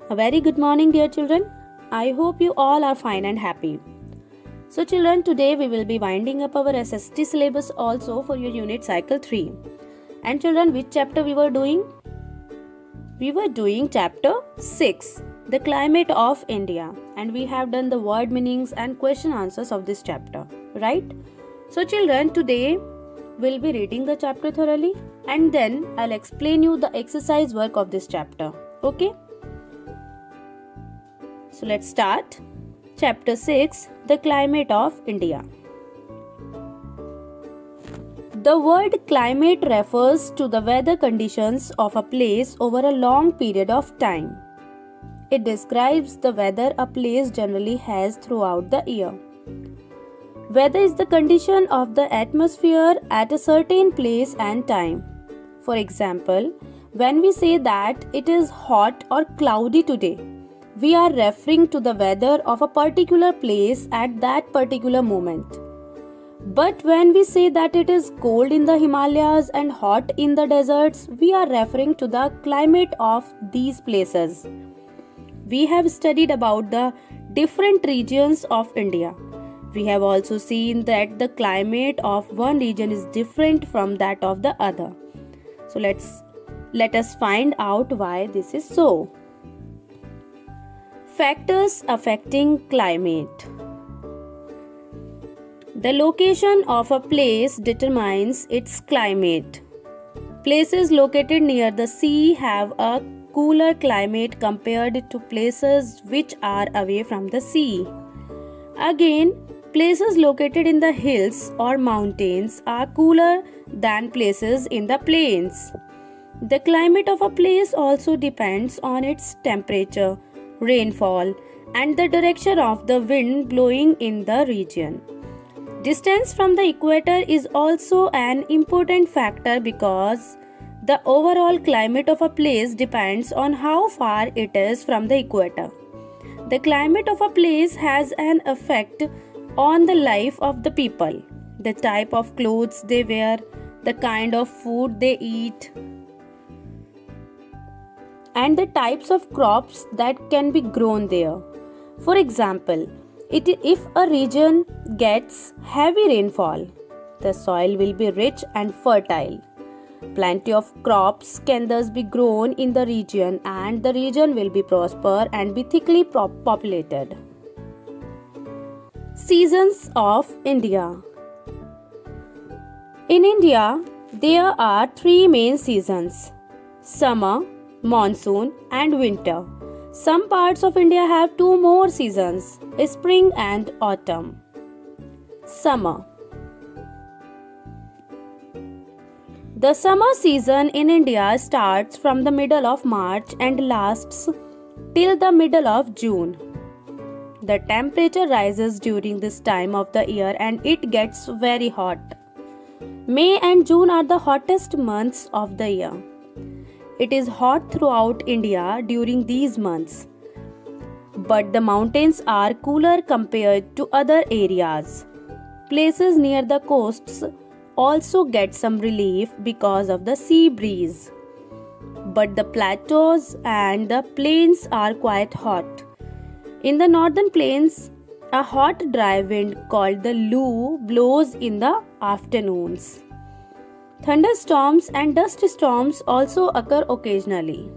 A very good morning, dear children. I hope you all are fine and happy. So children, today we will be winding up our SST syllabus also for your unit cycle 3. And children, which chapter we were doing? We were doing chapter 6, the climate of India. And we have done the word meanings and question answers of this chapter, right? So children, today we'll be reading the chapter thoroughly and then I'll explain you the exercise work of this chapter. Okay? So let's start. Chapter 6, the climate of India. The word climate refers to the weather conditions of a place over a long period of time. It describes the weather a place generally has throughout the year. Weather is the condition of the atmosphere at a certain place and time. For example, when we say that it is hot or cloudy today, we are referring to the weather of a particular place at that particular moment. But when we say that it is cold in the Himalayas and hot in the deserts, we are referring to the climate of these places. We have studied about the different regions of India. We have also seen that the climate of one region is different from that of the other. So let us find out why this is so. Factors affecting climate. The location of a place determines its climate. Places located near the sea have a cooler climate compared to places which are away from the sea. Again, places located in the hills or mountains are cooler than places in the plains. The climate of a place also depends on its temperature, rainfall, and the direction of the wind blowing in the region. Distance from the equator is also an important factor because the overall climate of a place depends on how far it is from the equator. The climate of a place has an effect on the life of the people, the type of clothes they wear, the kind of food they eat, and the types of crops that can be grown there. For example, if a region gets heavy rainfall, the soil will be rich and fertile. Plenty of crops can thus be grown in the region and the region will be prosper and be thickly populated. Seasons of India. In India, there are three main seasons: summer, monsoon and winter. Some parts of India have two more seasons, spring and autumn. Summer. The summer season in India starts from the middle of March and lasts till the middle of June. The temperature rises during this time of the year and it gets very hot. May and June are the hottest months of the year. It is hot throughout India during these months, but the mountains are cooler compared to other areas. Places near the coasts also get some relief because of the sea breeze, but the plateaus and the plains are quite hot. In the northern plains, a hot dry wind called the Loo blows in the afternoons. Thunderstorms and dust storms also occur occasionally.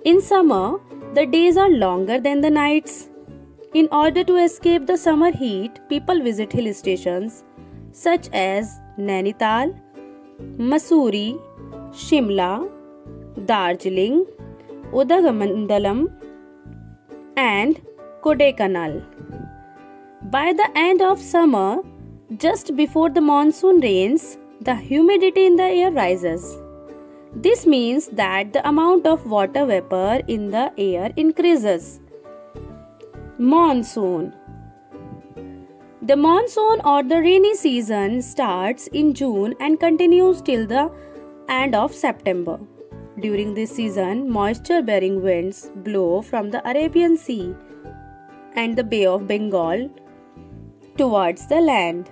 In summer, the days are longer than the nights. In order to escape the summer heat, people visit hill stations such as Nainital, Mussoorie, Shimla, Darjeeling, Udagamandlam, and Kodaikanal. By the end of summer, just before the monsoon rains, the humidity in the air rises. This means that the amount of water vapor in the air increases. Monsoon. The monsoon or the rainy season starts in June and continues till the end of September. During this season, moisture-bearing winds blow from the Arabian Sea and the Bay of Bengal towards the land.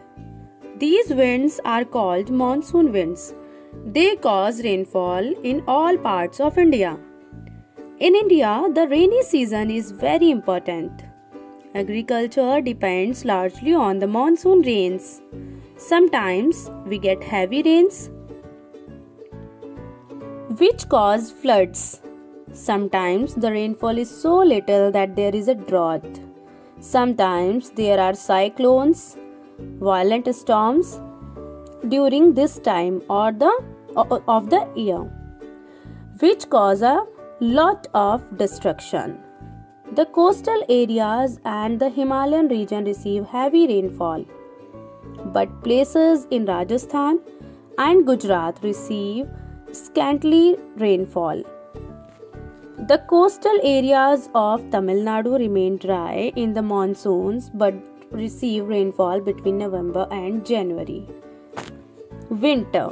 These winds are called monsoon winds. They cause rainfall in all parts of India. In India, the rainy season is very important. Agriculture depends largely on the monsoon rains. Sometimes we get heavy rains which cause floods. Sometimes the rainfall is so little that there is a drought. Sometimes there are cyclones, violent storms during this time of the year, which cause a lot of destruction. The coastal areas and the Himalayan region receive heavy rainfall, but places in Rajasthan and Gujarat receive scantily rainfall. The coastal areas of Tamil Nadu remain dry in the monsoons but receive rainfall between November and January. Winter.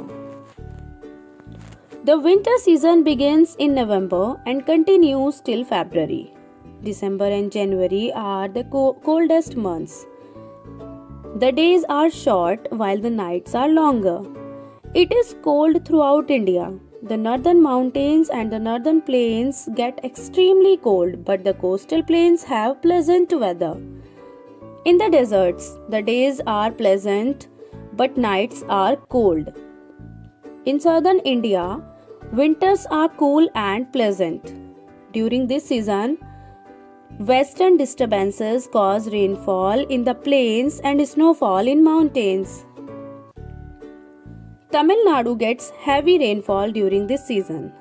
The winter season begins in November and continues till February. December and January are the coldest months. The days are short while the nights are longer. It is cold throughout India. The northern mountains and the northern plains get extremely cold, but the coastal plains have pleasant weather. In the deserts, the days are pleasant, but nights are cold. In southern India, winters are cool and pleasant. During this season, western disturbances cause rainfall in the plains and snowfall in mountains. Tamil Nadu gets heavy rainfall during this season.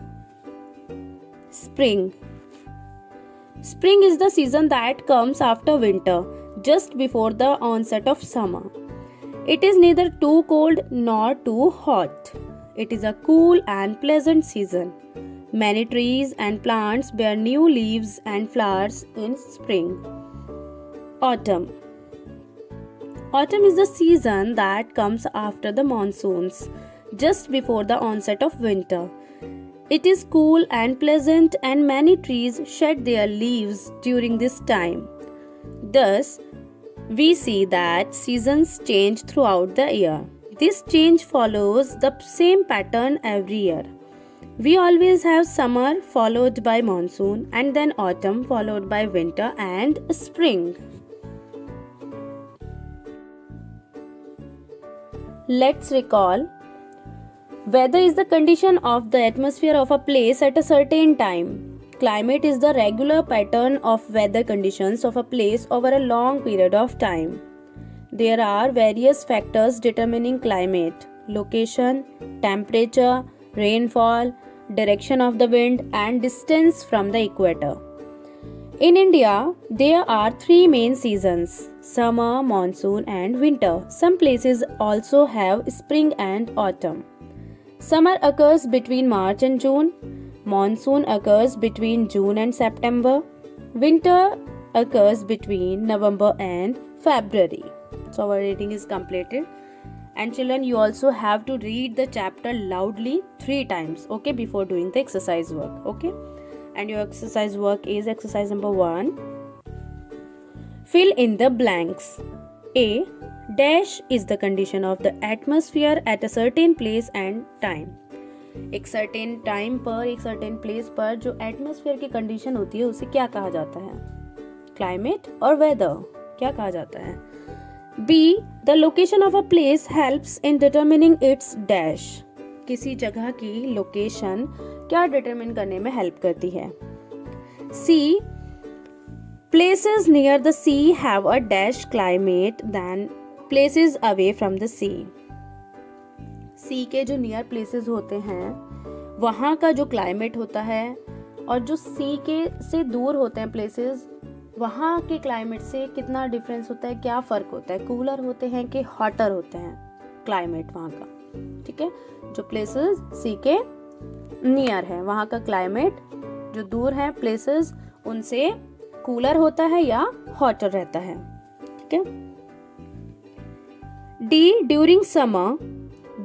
Spring. Spring is the season that comes after winter, just before the onset of summer. It is neither too cold nor too hot. It is a cool and pleasant season. Many trees and plants bear new leaves and flowers in spring. Autumn. Autumn is the season that comes after the monsoons, just before the onset of winter. It is cool and pleasant, and many trees shed their leaves during this time. Thus, we see that seasons change throughout the year. This change follows the same pattern every year. We always have summer followed by monsoon, and then autumn followed by winter and spring. Let's recall. Weather is the condition of the atmosphere of a place at a certain time. Climate is the regular pattern of weather conditions of a place over a long period of time. There are various factors determining climate: location, temperature, rainfall, direction of the wind, and distance from the equator. In India, there are three main seasons: summer, monsoon, and winter. Some places also have spring and autumn. Summer occurs between March and June. Monsoon occurs between June and September. Winter occurs between November and February. So our reading is completed. And children, you also have to read the chapter loudly 3 times, okay, before doing the exercise work, okay? And your exercise work is exercise number 1. Fill in the blanks. A. Dash is the condition of the atmosphere at a certain place and time. एक certain time पर, एक certain place पर जो atmosphere की condition होती है उसे क्या कहा जाता है? Climate और weather क्या कहा जाता है? B. The location of a place helps in determining its dash. किसी जगह की location क्या determine करने में help करती है? C. Places near the sea have a dash climate than places away from the sea. sea के जो near places होते हैं वहाँ का जो climate होता है और जो sea के से दूर होते हैं places वहाँ के क्लाइमेट से कितना डिफरेंस होता है, क्या फ़र्क होता है? कूलर होते हैं कि हॉटर होते हैं क्लाइमेट वहाँ का, ठीक है? जो प्लेसेस सी के नियर है वहाँ का क्लाइमेट जो दूर है प्लेसेस उनसे कूलर होता है या हॉटर रहता है, ठीक है? D. During summer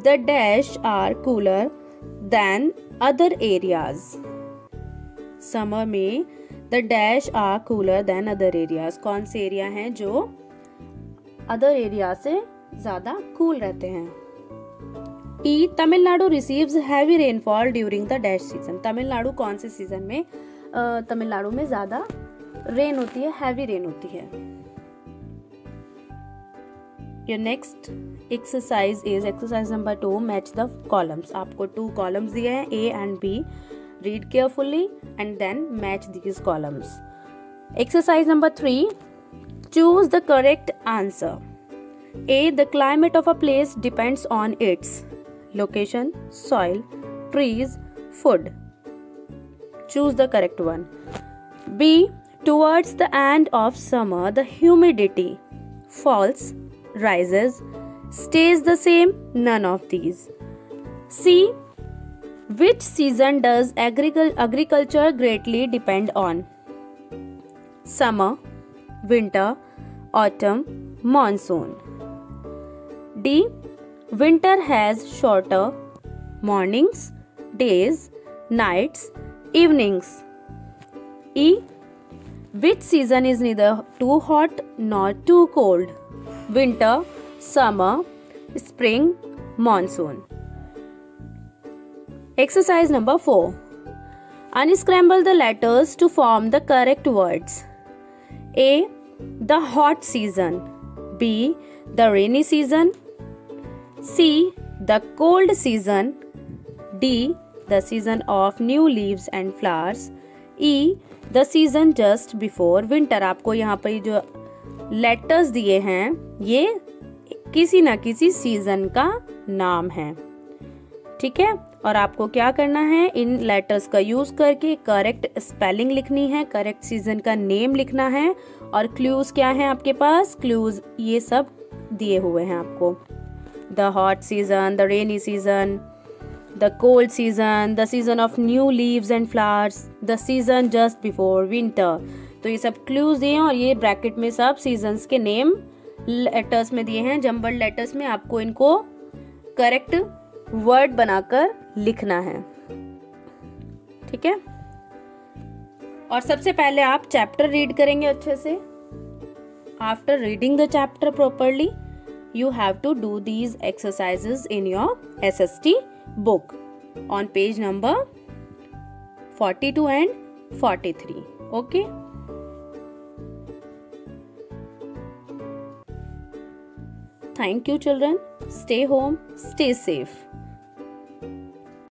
the dash are cooler than other areas. Summer में the dash are cooler than other areas. कौन से एरिया हैं जो अदर एरिया से ज्यादा कूल रहते हैं? E. Tamil Nadu receives heavy rainfall during the dash season. Tamil Nadu कौन से सीजन में तमिलनाडु में ज़्यादा रेन होती है, हैवी रेन होती है। Your next exercise is exercise number 2, match the columns. आपको 2 कॉलम्स दिए हैं, A and B. Read carefully and then match these columns. Exercise number 3, choose the correct answer. A. The climate of a place depends on its location, soil, trees, food. Choose the correct one. B. Towards the end of summer, the humidity falls, rises, stays the same, none of these. C. Which season does agriculture greatly depend on? Summer, winter, autumn, monsoon. D. Winter has shorter mornings, days, nights, evenings. E. Which season is neither too hot nor too cold? Winter, summer, spring, monsoon. Exercise number 4. Unscramble the letters to form the correct words. A. The hot season. B. The rainy season. C. The cold season. D. The season of new leaves and flowers. E. The season just before winter. आपको यहाँ पर जो letters दिए हैं ये किसी ना किसी सीजन का नाम है, ठीक है। और आपको क्या करना है, इन लेटर्स का यूज करके करेक्ट स्पेलिंग लिखनी है, करेक्ट सीजन का नेम लिखना है। और क्लूज क्या है आपके पास, क्लूज ये सब दिए हुए हैं आपको। The hot season, the rainy season, the cold season, the season of new leaves and flowers, the season just before winter. तो ये सब क्लूज दिए हैं और ये ब्रैकेट में सब सीजन्स के नेम लेटर्स में दिए हैं, जम्बल्ड लेटर्स में। आपको इनको करेक्ट वर्ड बनाकर लिखना है, ठीक है। और सबसे पहले आप चैप्टर रीड करेंगे अच्छे से। After reading the chapter properly you have to do these exercises in your SST book on page number 42 and 43. Okay. Thank you children. Stay home, stay safe.